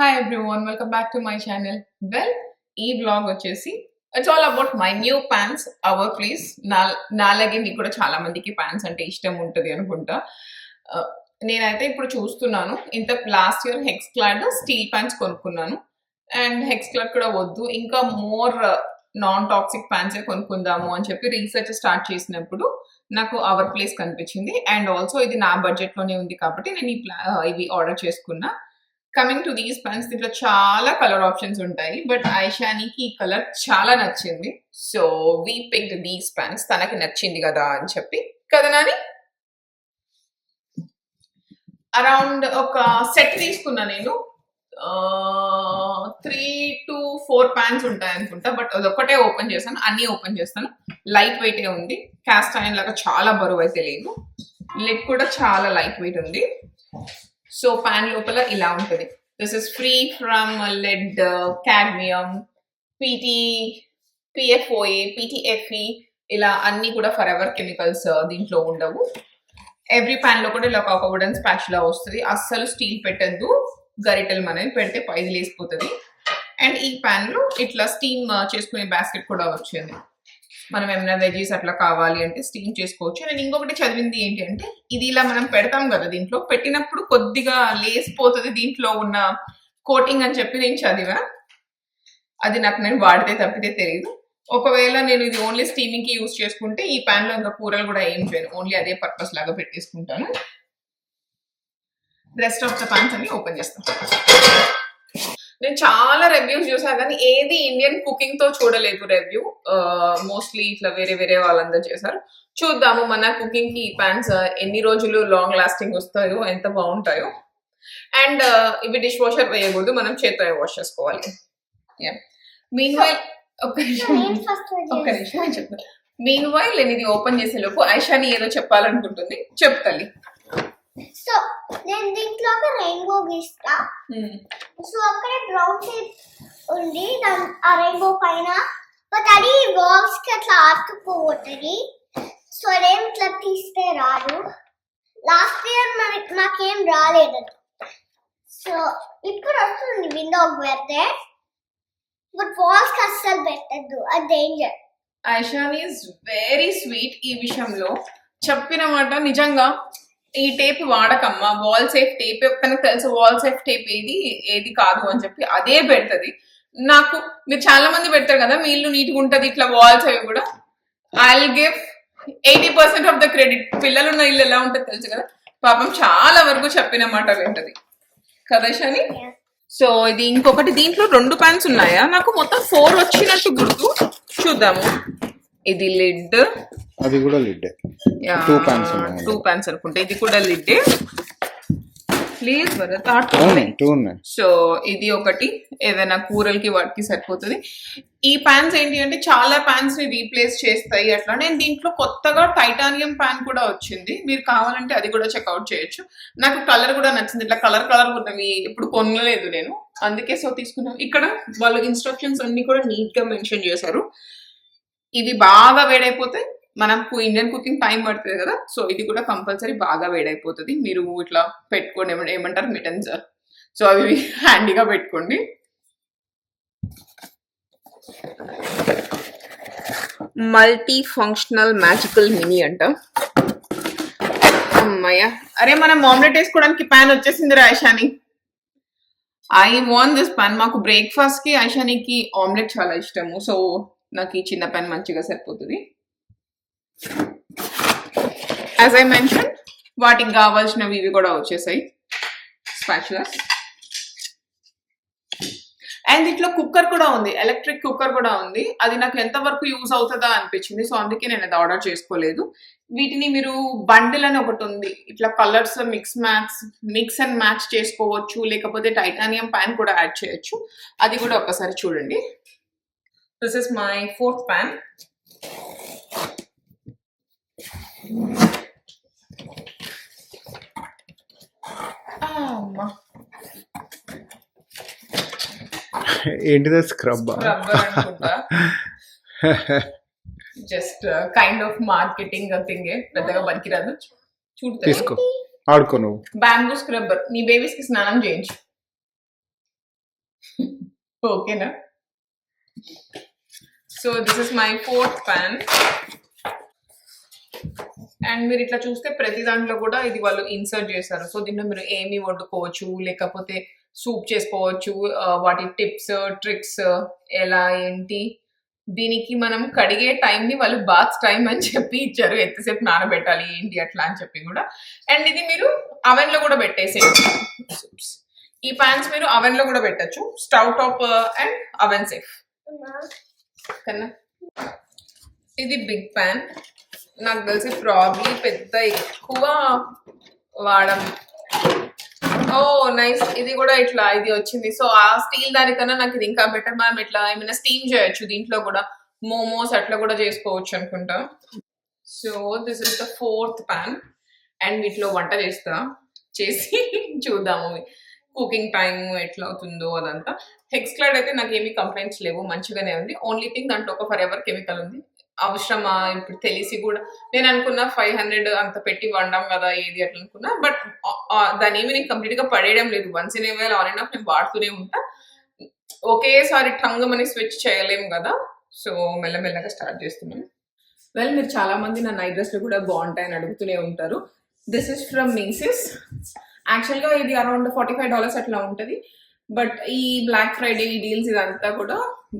Hi everyone, welcome back to my channel. Well, ఈ vlog వచ్చేసి it's all about my new pans Our Place. నాలాగే మీకు కూడా చాలా మందికి ప్యాన్స్ అంటే ఇష్టం ఉంటుంది అనుకుంటా. నేనైతే ఇప్పుడు చూస్తున్నాను. ఇంత last year HexClad steel pans కొనుక్కున్నాను. అండ్ హెక్స్ క్లాడ్ కూడా వద్దు, ఇంకా మోర్ నాన్ టాక్సిక్ ప్యాన్సే కొనుక్కుందాము అని చెప్పి రీసెర్చ్ స్టార్ట్ చేసినప్పుడు నాకు అవర్ ప్లేస్ కనిపించింది. అండ్ ఆల్సో ఇది నా బడ్జెట్లోనే ఉంది కాబట్టి నేను ఇవి ఆర్డర్ చేసుకున్నా. కమింగ్ టు దీస్ ప్యాన్స్, దీంట్లో చాలా కలర్ ఆప్షన్స్ ఉంటాయి, బట్ ఐషానికి ఈ కలర్ చాలా నచ్చింది. So we picked these pans. తనకి నచ్చింది కదా అని చెప్పి, కదా నాని? అరౌండ్ ఒక సెట్ తీసుకున్నా నేను. 3 to 4 ప్యాన్స్ ఉంటాయి అనుకుంటా, బట్ అదొక్కటే ఓపెన్ చేస్తాను. అన్ని ఓపెన్ చేస్తాను. లైట్ వెయిట్ ఉంది, క్యాస్ట్ ఐరన్ లాగా చాలా బరువు అయితే లేదు. లిడ్ కూడా చాలా లైట్ వెయిట్ ఉంది. సో ప్యాన్ లోపల ఇలా ఉంటుంది. This is free from lead, cadmium, PFOA, PTFE, ఇలా అన్ని కూడా ఫర్ ఎవర్ కెమికల్స్ దీంట్లో ఉండవు. ఎవ్రీ ప్యాన్ లో కూడా ఇలా ఒక వుడెన్ స్పాచులా వస్తుంది. అస్సలు స్టీల్ పెట్టద్దు, గరిటెలు మనని పెడితే పైకి లేసిపోతుంది. అండ్ ఈ ప్యాన్ లో ఇట్లా స్టీమ్ చేసుకునే బాస్కెట్ కూడా వచ్చింది. మనం ఏమైనా వెజీస్ అట్లా కావాలి అంటే స్టీమ్ చేసుకోవచ్చు. నేను ఇంకొకటి చదివింది ఏంటి అంటే, ఇది ఇలా మనం పెడతాం కదా, దీంట్లో పెట్టినప్పుడు కొద్దిగా లేసిపోతుంది దీంట్లో ఉన్న కోటింగ్ అని చెప్పి నేను చదివా. అది నాకు నేను వాడితే తప్పితే తెలియదు. ఒకవేళ నేను ఇది ఓన్లీ స్టీమింగ్ కి యూజ్ చేసుకుంటే ఈ ప్యాన్ లో ఇంకా కూరలు కూడా ఏం చేయను, ఓన్లీ అదే పర్పస్ లాగా పెట్టేసుకుంటాను. రెస్ట్ ఆఫ్ ద ప్యాన్స్ అన్ని ఓపెన్ చేస్తాను. నేను చాలా రివ్యూస్ చూసా కానీ ఏది ఇండియన్ కుకింగ్ తో చూడలేదు రివ్యూ. మోస్ట్లీ ఇట్లా వేరే వేరే వాళ్ళందరూ చేశారు. చూద్దాము మన కుకింగ్ కి ఈ ప్యాన్స్ ఎన్ని రోజులు లాంగ్ లాస్టింగ్ వస్తాయో, ఎంత బాగుంటాయో. అండ్ ఇవి డిష్ వాషర్ వేయకూడదు, మనం చేత్తో వాష్ చేసుకోవాలి. మీన్ వైల్ ఒక్క నిమిషం చెప్తాను. మీన్ వైల్ నేను ఇది ఓపెన్ చేసే లోపు ఐషాని ఏదో చెప్పాలనుకుంటుంది. చెప్తాలి. సో నేను దీంట్లో ఒక రెయిన్బో గీస్తా. సో అక్కడ బ్రౌన్ షేప్ ఉంది ఆ రెయిన్బో పైన, బట్ అది బాక్స్ కి అట్లా ఆతుకుపోతుంది. సో అదేం ఇట్లా తీస్తే రాదు. లాస్ట్ ఇయర్ నాకేం రాలేదు. సో ఇప్పుడు వస్తుంది విండోకి పెడితే, బట్ వాల్స్ కి అస్సలు పెట్టద్దు, అది danger. Aishani is very sweet ఈ విషయంలో. చెప్పిన మాట నిజంగా. ఈ టేప్ వాడకమ్మా, వాల్ సేఫ్ టేప్. తనకు తెలుసు వాల్ సేఫ్ టేప్ ఏది కాదు అని చెప్పి అదే పెడుతుంది. నాకు మీరు చాలా మంది పెడతారు కదా, మీ ఇల్లు నీట్గా ఉంటుంది ఇట్లా వాల్స్ అవి కూడా. I will give 80% of the credit. పిల్లలున్న ఇల్లు ఎలా ఉంటుంది తెలుసు కదా, పాపం చాలా వరకు చెప్పిన మాట వింటది కదా షని. సో ఇది ఇంకొకటి, దీంట్లో 2 ప్యాన్స్ ఉన్నాయా? నాకు మొత్తం 4 వచ్చినట్టు గుర్తు. చూద్దాము. ఇది లిడ్, అది కూడా లిడ్. 2 ప్యాన్స్ అనుకుంటా. ఇది కూడా లిడ్. ప్లీజ్ భరత్, 2 ఉన్నాయి. సో ఇది ఒకటి, ఏదైనా కూరలకి వాటికి సరిపోతుంది. ఈ ప్యాన్స్ ఏంటి అంటే చాలా ప్యాన్స్ ని రీప్లేస్ చేస్తాయి అట్లా. నేను దీంట్లో కొత్తగా టైటానియం ప్యాన్ కూడా వచ్చింది, మీరు కావాలంటే అది కూడా చెక్అవుట్ చేయొచ్చు. నాకు కలర్ కూడా నచ్చింది, ఇట్లా కలర్ ఉన్నవి ఎప్పుడు కొనలేదు నేను, అందుకే సో తీసుకున్నాను. ఇక్కడ వాళ్ళు ఇన్స్ట్రక్షన్స్ అన్ని కూడా నీట్ గా మెన్షన్ చేశారు. ఇవి బాగా వేడైపోతే మనకు ఇండియన్ కుకింగ్ టైం పడుతుంది కదా, సో ఇది కూడా కంపల్సరీ బాగా వేడైపోతుంది. మీరు ఇట్లా పెట్టుకోండి, ఏమంటారు మిటన్స్, సో అవి హ్యాండీగా పెట్టుకోండి. మల్టీ ఫంక్షనల్ మ్యాజికల్ మినీ అంట. అమ్మయ్య, అరే మనం ఆమ్లెట్ వేసుకోవడానికి ప్యాన్ వచ్చేసింది రా Aishani. I want this pan. మాకు బ్రేక్ఫాస్ట్ కి ఐషానికి ఆమ్లెట్ చాలా ఇష్టము, సో నాకు ఈ చిన్న ప్యాన్ మంచిగా సరిపోతుంది. యాజ్ ఐ మెన్షన్, వాటికి కావాల్సినవి ఇవి కూడా వచ్చేసాయి, స్పాచులాస్. అండ్ ఇట్లా కుక్కర్ కూడా ఉంది, ఎలక్ట్రిక్ కుక్కర్ కూడా ఉంది. అది నాకు ఎంతవరకు యూజ్ అవుతుందా అనిపించింది, సో అందుకే నేను అది ఆర్డర్ చేసుకోలేదు. వీటిని మీరు బండిల్ అని ఒకటి ఉంది, ఇట్లా కలర్స్ మిక్స్ అండ్ మ్యాచ్ చేసుకోవచ్చు, లేకపోతే టైటానియం ప్యాన్ కూడా యాడ్ చేయొచ్చు. అది కూడా ఒకసారి చూడండి. This is my 4th pan. ఏంటిది? స్క్రబ్ అనుకుంటా. Just kind of marketing thing, పెద్దగా పనికిరాదు. తీసుకో, ఆడుకో. నువ్వు బ్యాంబూ స్క్రబ్బర్ నీ బేబీస్ కి స్నానం చేయించు. ఓకేనా? So this is my 4th pan. And మీరు ఇట్లా చూస్తే ప్రతి దాంట్లో కూడా ఇది వాళ్ళు ఇన్సర్ట్ చేశారు. సో దీంట్లో మీరు ఏమి వండుకోవచ్చు, లేకపోతే సూప్ చేసుకోవచ్చు, వాటి టిప్స్ ట్రిక్స్ ఎలా ఏంటి. దీనికి మనం కడిగే టైంని వాళ్ళు బాత్ టైం అని చెప్పి ఇచ్చారు, ఎంతసేపు నానబెట్టాలి ఏంటి అట్లా అని చెప్పి కూడా. అండ్ ఇది మీరు అవెన్ లో కూడా పెట్టేసేయచ్చు. ఈ పాన్స్ మీరు అవెన్ లో కూడా పెట్టచ్చు, stove top and oven safe కన్నా. ఇది బిగ్ ప్యాన్, నాకు తెలిసి ప్రాబ్లీ పెద్ద ఎక్కువ వాడం. ఓ నైస్, ఇది కూడా ఇట్లా ఇది వచ్చింది. సో ఆ స్టీల్ దానికన్నా నాకు ఇది ఇంకా బెటర్. మనం ఇట్లా ఏమైనా స్టీమ్ చేయొచ్చు, దీంట్లో కూడా మోమోస్ అట్లా కూడా చేసుకోవచ్చు అనుకుంటా. So this is the 4th pan. And వీటిలో వంట చేసి చూద్దాము కుకింగ్ టైం ఎట్లా అవుతుందో అదంతా. హెక్స్క్లాడ్ అయితే నాకు ఏమీ కంప్లైంట్స్ లేవు, మంచిగానే ఉంది. ఓన్లీ థింగ్ దాంట్లో ఒక ఫరెవర్ కెమికల్ ఉంది. అవసరమా ఇప్పుడు తెలిసి కూడా? నేను అనుకున్నా 500 అంత పెట్టి వండాం కదా ఏది అట్లా అనుకున్నా. బట్ దాని ఏమి నేను కంప్లీట్ గా పడేయడం లేదు. Once in a while on and of నేను వాడుతూనే ఉంటా. ఒకేసారి టంగ్ మని స్విచ్ చేయలేము కదా. సో మెల్లమెల్లగా స్టార్ట్ చేస్తున్నాను. వెల్, మీరు చాలా మంది నా నైట్ డ్రెస్లు కూడా బాగుంటాయని అడుగుతూనే ఉంటారు. దిస్ ఇస్ ఫ్రమ్ మీసెస్. యాక్చువల్గా ఇది అరౌండ్ $45 అట్లా ఉంటుంది. బట్ ఈ బ్లాక్ ఫ్రైడే ఈ డీల్స్ ఇదంతా కూడా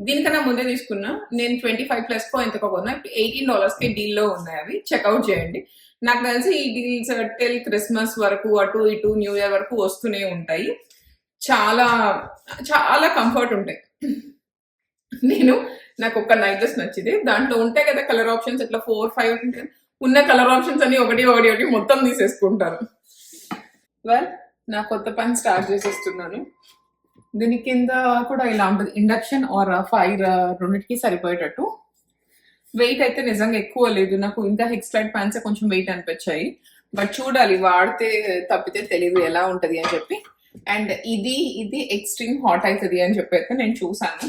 దీనికన్నా ముందే తీసుకున్నా. నేను 25+ ఎంతకో కొన్నా. ఇప్పుడు $18 డీల్లో ఉన్నాయి. అవి చెక్అవుట్ చేయండి. నాకు తెలిసి ఈ డీల్స్ టిల్ క్రిస్మస్ వరకు అటు ఇటు న్యూ ఇయర్ వరకు వస్తూనే ఉంటాయి. చాలా చాలా కంఫర్ట్ ఉంటాయి. నాకు ఒక నైట్ డ్రెస్ నచ్చింది. దాంట్లో ఉంటాయి కదా కలర్ ఆప్షన్స్, ఇట్లా 4-5 ఉంటాయి. ఉన్న కలర్ ఆప్షన్స్ అన్ని ఒకటి మొత్తం తీసేసుకుంటారు. వెల్, నా కొత్త పని స్టార్ట్ చేసేస్తున్నాను. దీని కింద కూడా ఇలా ఉంటుంది, ఇండక్షన్ ఆర్ ఫైర్ రెండింటికి సరిపోయేటట్టు. వెయిట్ అయితే నిజంగా ఎక్కువ లేదు. నాకు ఇంకా హెక్స్లైడ్ ప్యాన్స్ కొంచెం వెయిట్ అనిపించాయి. బట్ చూడాలి, వాడితే తప్పితే తెలియదు ఎలా ఉంటది అని చెప్పి. అండ్ ఇది ఎక్స్ట్రీమ్ హాట్ అవుతుంది అని చెప్పి అయితే నేను చూసాను.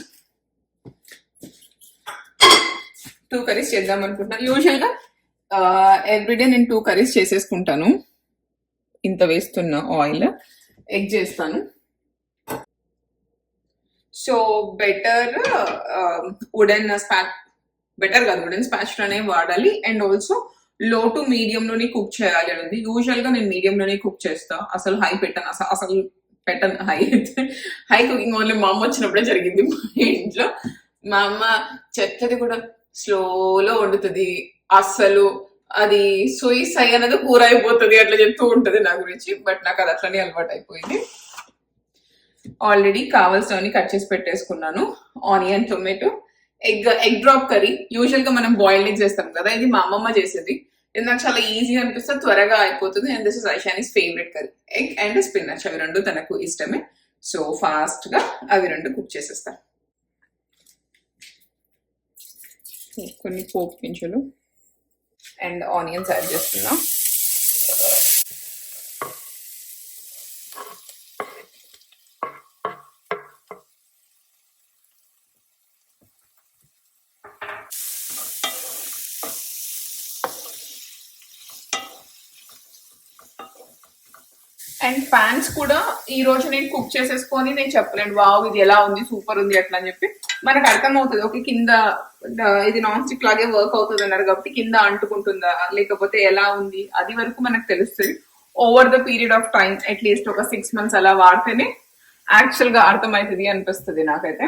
2 కర్రీస్ చేద్దాం అనుకుంటున్నాను. యూజువల్గా ఎవ్రీడే నేను 2 కర్రీస్ చేసేసుకుంటాను. ఇంత వేస్తున్న ఆయిల్, ఎగ్ చేస్తాను. సో బెటర్ వుడెన్ స్పాచులానే వాడాలి. అండ్ ఆల్సో లో టు మీడియం లోనే కుక్ చేయాలి అనేది. యూజువల్ గా నేను మీడియం లోనే కుక్ చేస్తా. అసలు హై పెట్టను, అసలు పెట్టను హై. హై కుకింగ్ ఓన్లీ మా అమ్మ వచ్చినప్పుడే జరిగింది మా ఇంట్లో. మా అమ్మ చెత్తది కూడా స్లోలో వండుతుంది. అస్సలు అది సై అనేది కూర అయిపోతుంది అట్లా చెప్తూ ఉంటది నా గురించి. బట్ నాకు అది అట్లనే అలవాటు అయిపోయింది. ఆల్రెడీ కావాల్సినవన్నీ కట్ చేసి పెట్టేసుకున్నాను. Onion, tomato, egg drop curry. Usual గా మనం బాయిల్డ్ ఎగ్ చేస్తాం కదా, ఇది మా అమ్మమ్మ చేసేది. ఇది నాకు చాలా ఈజీ అనిపిస్తుంది, త్వరగా అయిపోతుంది. And this is Aishani's favourite curry. Egg and spinach, అవి రెండు తనకు ఇష్టమే. సో ఫాస్ట్ గా అవి రెండు కుక్ చేసేస్తాను. కొన్ని పోపు గింజలు అండ్ ఆనియన్స్ యాడ్ చేస్తున్నా. అండ్ ప్యాన్స్ కూడా ఈ రోజు నేను కుక్ చేసేసుకొని నేను చెప్పలేను వావ్ ఇది ఎలా ఉంది సూపర్ ఉంది అట్లా అని చెప్పి. మనకు అర్థం అవుతుంది, ఓకే కింద ఇది నాన్ స్టిక్ లాగే వర్క్ అవుతుంది అన్నారు కాబట్టి కింద అంటుకుంటుందా లేకపోతే ఎలా ఉంది అది వరకు మనకు తెలుస్తుంది. Over the period of time at least ఒక 6 months అలా వాడితేనే యాక్చువల్ గా అర్థమవుతుంది అనిపిస్తుంది నాకైతే.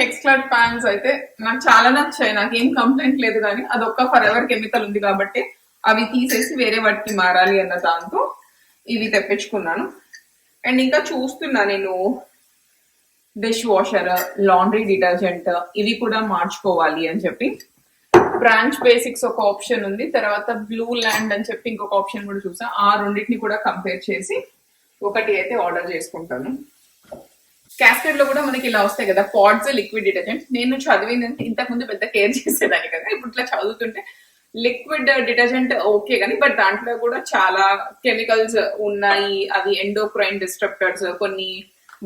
హెక్స్క్లాడ్ ప్యాన్స్ అయితే నాకు చాలా నచ్చాయి, నాకేం కంప్లైంట్ లేదు. కానీ అదొక్క ఫర్ ఎవర్ కెమికల్ ఉంది కాబట్టి అవి తీసేసి వేరే వాటికి మారాలి అన్న దాంతో ఇవి తెప్పించుకున్నాను. అండ్ ఇంకా చూస్తున్నా నేను డిష్ వాషర్, లాండ్రీ డిటర్జెంట్ ఇవి కూడా మార్చుకోవాలి అని చెప్పి. బ్రాంచ్ బేసిక్స్ ఒక ఆప్షన్ ఉంది, తర్వాత బ్లూ ల్యాండ్ అని చెప్పి ఇంకొక ఆప్షన్ కూడా చూసా. ఆ రెండింటిని కూడా కంపేర్ చేసి ఒకటి అయితే ఆర్డర్ చేసుకుంటాను. క్యాస్కేడ్ లో కూడా మనకి ఇలా వస్తాయి కదా పాడ్స్ లిక్విడ్ డిటర్జెంట్. నేను చదివిందంటే ఇంతకుముందు పెద్ద కేర్ చేసేదాన్ని కదా, ఇప్పుడు ఇట్లా చదువుతుంటే లిక్విడ్ డిటర్జెంట్ ఓకే కానీ బట్ దాంట్లో కూడా చాలా కెమికల్స్ ఉన్నాయి, అవి ఎండోక్రైన్ డిస్ట్రప్టర్స్, కొన్ని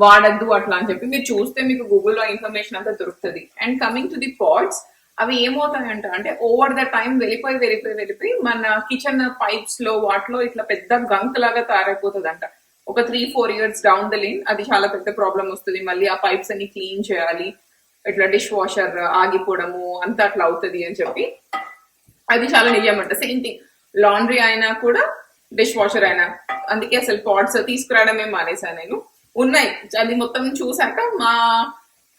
వాడద్దు అట్లా అని చెప్పి మీరు చూస్తే మీకు గూగుల్లో ఇన్ఫర్మేషన్ అంతా దొరుకుతుంది. And coming to the pots, అవి ఏమవుతాయంట అంటే ఓవర్ ద టైం వెళ్ళిపోయి మన కిచెన్ పైప్స్ లో వాటిలో ఇట్లా పెద్ద గంక్ లాగా తయారైపోతుంది అంట. ఒక 3-4 ఇయర్స్ డౌన్ ద లైన్ అది చాలా పెద్ద ప్రాబ్లం వస్తుంది. మళ్ళీ ఆ పైప్స్ అన్ని క్లీన్ చేయాలి, ఇట్లా డిష్ వాషర్ ఆగిపోవడము అంతా అట్లా అవుతుంది అని చెప్పి అది చాలా నిజమంట. సేమ్ థింగ్ లాండ్రీ అయినా కూడా డిష్ వాషర్ అయినా, అందుకే అసలు పాట్స్ తీసుకురావడమే మానేసాను నేను. ఉన్నాయి అది మొత్తం చూసాక మా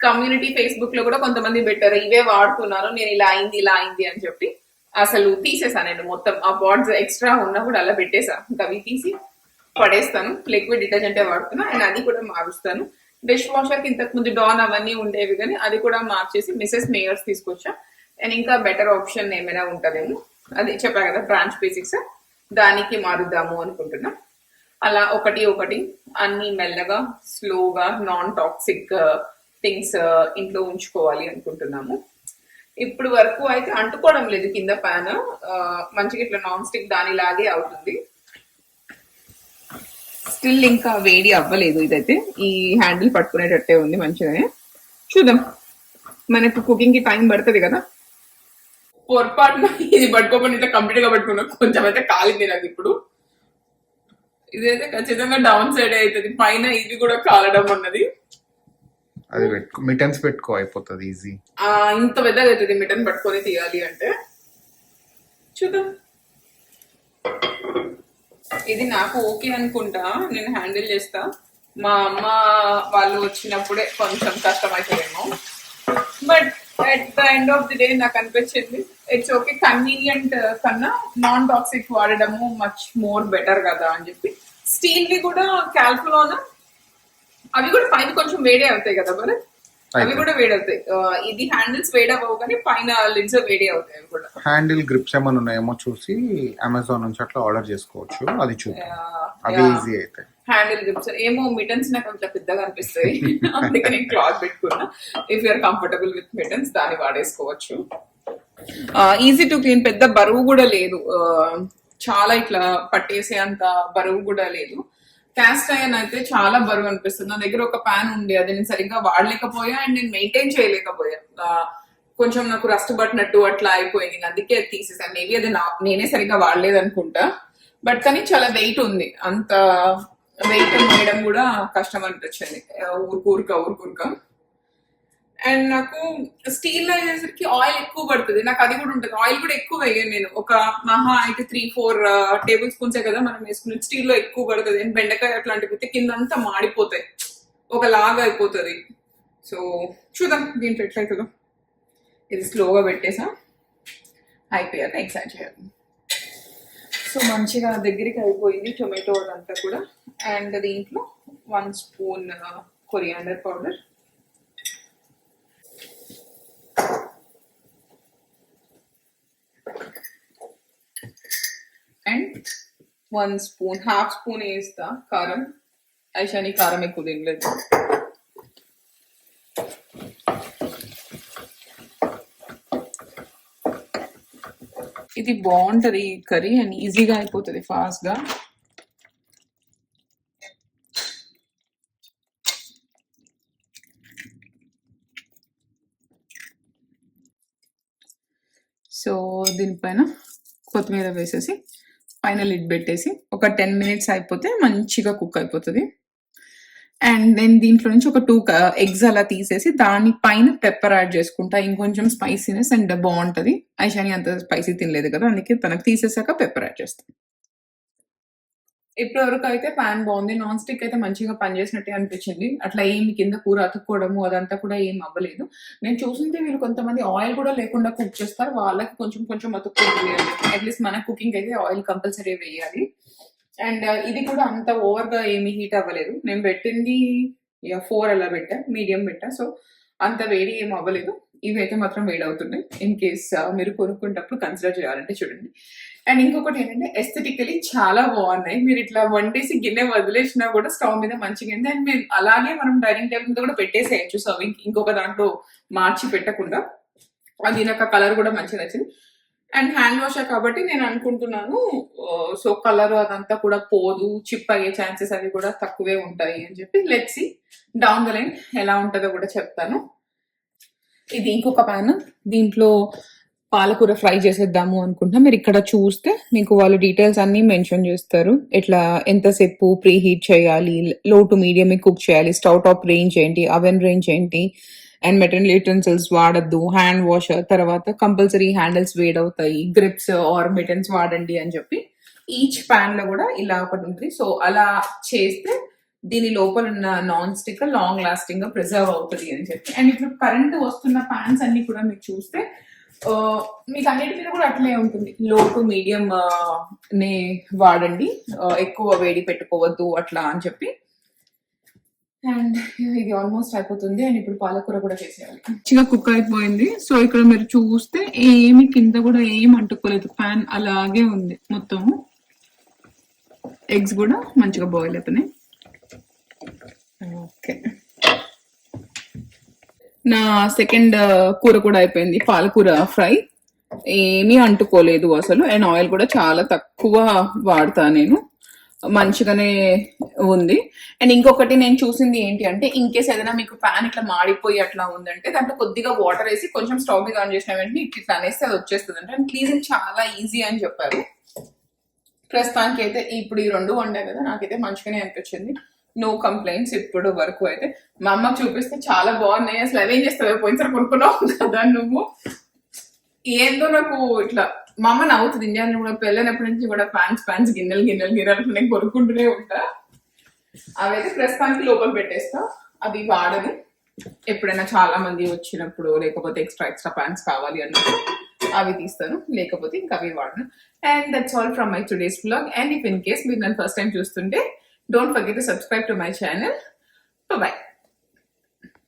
కమ్యూనిటీ ఫేస్బుక్ లో కూడా కొంతమంది పెట్టారు ఇవే వాడుతున్నాను నేను, ఇలా అయింది అని చెప్పి అసలు తీసేసాను నేను మొత్తం. ఆ పాట్స్ ఎక్స్ట్రా ఉన్నా కూడా అలా పెట్టేసా, ఇంకా అవి తీసి పడేస్తాను. లిక్విడ్ డిటర్జెంటే వాడుతున్నా అండ్ అది కూడా మారుస్తాను. డిష్ వాషర్ కి ఇంతకు ముందు డాన్ అవన్నీ ఉండేవి కానీ అది కూడా మార్చేసి మిసెస్ మేయర్స్ తీసుకొచ్చా. అండ్ ఇంకా బెటర్ ఆప్షన్ ఏమైనా ఉంటుందేమో, అది చెప్పా కదా బ్రాంచ్ బేసిక్స్, దానికి మారుద్దాము అనుకుంటున్నా. అలా ఒకటి అన్ని మెల్లగా స్లోగా నాన్ టాక్సిక్ థింగ్స్ ఇంట్లో ఉంచుకోవాలి అనుకుంటున్నాము. ఇప్పుడు వరకు అయితే అంటుకోవడం లేదు కింద ప్యాన్, మంచిగా ఇట్లా నాన్ స్టిక్ దానిలాగే అవుతుంది. స్టిల్ ఇంకా వేడి అవ్వలేదు ఇదైతే, ఈ హ్యాండిల్ పట్టుకునేటట్టే ఉంది మంచిగానే. చూద్దాం, మనకు కుకింగ్ కి టైం పడుతుంది కదా. పొరపాటున ఇది పట్టుకోకుండా ఇట్లా కంప్లీట్ గా పట్టుకున్నా, కొంచెం అయితే కాలింది నాకు ఇప్పుడు. ఇదైతే ఖచ్చితంగా డౌన్ సైడ్ అవుతుంది, పైన ఇది కూడా కాలడం అన్నది. అది పెట్టుకో, మిటన్స్ పెట్టుకో అయిపోతుంది ఈజీ. ఇంత పెద్దగా అవుతుంది మిటన్ పట్టుకొని తీయాలి అంటే. చూద్దాం, ఇది నాకు ఓకే అనుకుంటా, నేను హ్యాండిల్ చేస్తా. మా అమ్మ వాళ్ళు వచ్చినప్పుడే కొంచెం కష్టం అవుతుందేమో, but at the end of the day నాకు అనిపించింది ఇట్స్ ఓకే. కన్వీనియంట్ కన్నా నాన్ టాక్సిక్ వాడడము మచ్ మోర్ బెటర్ కదా అని చెప్పి. స్టీల్ వి కూడా క్యాల్కులోన అవి కూడా పైన కొంచెం వేడే అవుతాయి కదా మరి, అవి కూడా వేడవుతాయి. ఇది హ్యాండిల్స్ వేడవవు కానీ పైన లిడ్స్ వేడి అవుతాయి. అవి కూడా హ్యాండిల్ గ్రిప్స్ ఏమైనా ఉన్నాయేమో చూసి అమెజాన్ నుంచి అట్లా ఆర్డర్ చేసుకోవచ్చు, అది చూద్దాం, అవి ఈజీ అయితే. హ్యాండిల్ గ్రిప్స్ ఏమో మిటన్స్ నాకు కొంచెం పెద్దగా అనిపిస్తాయి, అందుకే నేను క్లాత్ పెట్టుకున్నా. If you're comfortable with mittens దాన్ని వాడేసుకోవచ్చు. ఈజీ టు క్లీన్, పెద్ద బరువు కూడా లేదు, చాలా ఇట్లా పట్టేసే అంత బరువు కూడా లేదు. క్యాస్ట్ ఐరన్ అయితే చాలా బరువు అనిపిస్తుంది. నా దగ్గర ఒక ప్యాన్ ఉంది, అది నేను సరిగ్గా వాడలేకపోయా అండ్ నేను మెయింటైన్ చేయలేకపోయా. కొంచెం నాకు రస్ట్ పట్టినట్టు అట్లా అయిపోయింది, అందుకే అది తీసేసాను. మేబీ అది నేనే సరిగ్గా వాడలేదు అనుకుంటా, బట్ కానీ చాలా వెయిట్ ఉంది. అంత వెయిట్ వేయడం కూడా కష్టం అనిపించింది ఊరుకూరుక. అండ్ నాకు స్టీల్ అయ్యేసరికి ఆయిల్ ఎక్కువ పడుతుంది, నాకు అది కూడా ఉంటుంది. ఆయిల్ కూడా ఎక్కువ వేయను నేను, ఒక మహా అయితే 3-4 టేబుల్ స్పూన్సే కదా మనం వేసుకుని. స్టీల్ లో ఎక్కువ పడుతుంది అండ్ బెండకాయ అట్లాంటివి అయితే కింద అంతా మాడిపోతాయి, ఒకలాగా అయిపోతుంది. సో చూద్దాం దీంట్లో ఎట్లయితుందో. ఇది స్లోగా పెట్టేసా, అయిపోయాక ఎక్సైట్ చేయాలి. సో మంచిగా దగ్గరికి అయిపోయింది టొమాటో అదంతా కూడా. అండ్ దీంట్లో 1 spoon coriander powder, and 1 spoon, half spoon వేస్తా కారం. ఐషాని కారం ఎక్కువ తినలేదు. ఇది బాగుంటది కర్రీ అండ్ ఈజీగా అయిపోతుంది ఫాస్ట్ గా. సో దీనిపైన కొత్తిమీర వేసేసి పైన లిడ్ పెట్టేసి ఒక 10 మినిట్స్ అయిపోతే మంచిగా కుక్ అయిపోతుంది. అండ్ దెన్ దీంట్లో నుంచి ఒక 2 ఎగ్స్ అలా తీసేసి దాని పైన పెప్పర్ యాడ్ చేసుకుంటా, ఇంకొంచెం స్పైసీనెస్ అండ్ బాగుంటది. ఐషాని అంత స్పైసీ తినలేదు కదా, అందుకే తనకు తీసేసాక పెప్పర్ యాడ్ చేస్తాను. ఇప్పటి వరకు అయితే ప్యాన్ బాగుంది, నాన్ స్టిక్ అయితే మంచిగా పనిచేసినట్టే అనిపించింది. అట్లా ఏమి కింద కూర అతుక్కోవడము అదంతా కూడా ఏం అవ్వలేదు. నేను చూసింటే వీళ్ళు కొంతమంది ఆయిల్ కూడా లేకుండా కుక్ చేస్తారు, వాళ్ళకి కొంచెం అతుక్కుంటుంది. అట్లీస్ట్ మన కుకింగ్ అయితే ఆయిల్ కంపల్సరీ వేయాలి. అండ్ ఇది కూడా అంత ఓవర్ గా ఏమి హీట్ అవ్వలేదు. నేను పెట్టింది 4 అలా పెట్టా, మీడియం పెట్టా, సో అంత వేడి ఏం అవ్వలేదు. ఇవి అయితే మాత్రం వేడి అవుతున్నాయి. ఇన్ కేస్ మీరు కొనుక్కుంటప్పుడు కన్సిడర్ చేయాలంటే చూడండి. అండ్ ఇంకొకటి ఏంటంటే ఎస్థెటికలీ చాలా బాగున్నాయి. మీరు ఇట్లా వండేసి గిన్నె వదిలేసినా కూడా స్టవ్ మీద మంచిగా ఉంది. అండ్ మీరు అలాగే మనం డైనింగ్ టేబుల్ మీద కూడా పెట్టేసేయచ్చు సర్వింగ్, ఇంకొక దాంట్లో మార్చి పెట్టకుండా. అది నాకు కలర్ కూడా మంచిగా నచ్చింది. అండ్ హ్యాండ్ వాషర్ కాబట్టి నేను అనుకుంటున్నాను సో కలర్ అదంతా కూడా పోదు, చిప్ అయ్యే ఛాన్సెస్ అవి కూడా తక్కువే ఉంటాయి అని చెప్పి. Let's see down the line ఎలా ఉంటుందో కూడా చెప్తాను. ఇది ఇంకొక ప్యాన్, దీంట్లో పాలకూర ఫ్రై చేసేద్దాము అనుకుంటున్నా. మీరు ఇక్కడ చూస్తే మీకు వాళ్ళు డీటెయిల్స్ అన్ని మెన్షన్ చేస్తారు. ఎట్లా ఎంతసేపు ప్రీ హీట్ చేయాలి, లో టు మీడియం కుక్ చేయాలి, స్టవ్ టాప్ రేంజ్ ఏంటి, అవెన్ రేంజ్ ఏంటి, అండ్ మెటల్ యూటెన్సిల్స్ వాడద్దు, హ్యాండ్ వాషర్, తర్వాత కంపల్సరీ హ్యాండిల్స్ వేడవుతాయి, గ్రిప్స్ ఆర్ మిటన్స్ వాడండి అని చెప్పి ఈచ్ ప్యాన్ లో కూడా ఇలా ఒకటి ఉంటుంది. సో అలా చేస్తే దీని లోపల ఉన్న నాన్ స్టిక్ లాంగ్ లాస్టింగ్ గా ప్రిజర్వ్ అవుతుంది అని చెప్పి. అండ్ ఇప్పుడు కరెంట్ వస్తున్న ప్యాన్స్ అన్ని కూడా మీరు చూస్తే మీకు అన్నిటి మీద కూడా అట్లే ఉంటుంది, లో టు మీడియం నే వాడండి, ఎక్కువ వేడి పెట్టుకోవద్దు అట్లా అని చెప్పి. అండ్ ఇది ఆల్మోస్ట్ అయిపోతుంది. అండ్ ఇప్పుడు పాలకూర కూడా చేసేయాలి. మంచిగా కుక్ అయిపోయింది. సో ఇక్కడ మీరు చూస్తే ఏమి కింద కూడా ఏం అంటుకోలేదు, ప్యాన్ అలాగే ఉంది మొత్తము. ఎగ్స్ కూడా మంచిగా బాయిల్ అవుతున్నాయి. ఓకే, నా సెకండ్ కూర కూడా అయిపోయింది, పాలకూర ఫ్రై. ఏమీ అంటుకోలేదు అసలు. అండ్ ఆయిల్ కూడా చాలా తక్కువ వాడతా నేను, మంచిగానే ఉంది. అండ్ ఇంకొకటి నేను చూసింది ఏంటి అంటే, ఇన్ కేస్ ఏదైనా మీకు ప్యాన్ ఇట్లా మాడిపోయి అట్లా ఉందంటే దాంట్లో కొద్దిగా వాటర్ వేసి కొంచెం స్టవ్ మీద ఆన్ చేసిన వెంటనే ఇట్లా అనేస్తే అది వచ్చేస్తుంది అంటే. అండ్ క్లీజింగ్ చాలా ఈజీ అని చెప్పారు. ప్రస్తుతానికి అయితే ఇప్పుడు ఈ 2 వండా కదా, నాకైతే మంచిగానే అనిపించింది. నో కంప్లైంట్స్ ఇప్పుడు వరకు అయితే. మా అమ్మకి చూపిస్తే చాలా బాగున్నాయి, అసలు అవేం చేస్తావు, పోయినసారి కొనుక్కున్నావు కదా నువ్వు. ఏందో నాకు ఇట్లా మా అమ్మ నవ్వుతుంది. ఇండియాలో కూడా పెళ్ళైనప్పటి నుంచి కూడా ప్యాన్స్ గిన్నెలు నేను కొనుక్కుంటూనే ఉంటా. అవైతే ప్రస్తుతానికి లోపల పెట్టేస్తా, అది వాడని. ఎప్పుడైనా చాలా మంది వచ్చినప్పుడు లేకపోతే ఎక్స్ట్రా ప్యాన్స్ కావాలి అన్నప్పుడు అవి తీస్తాను, లేకపోతే ఇంకా అవి వాడను. And that's all from my today's vlog. And if in case మీరు నన్ను ఫస్ట్ టైం చూస్తుంటే, don't forget to subscribe to my channel. Bye bye.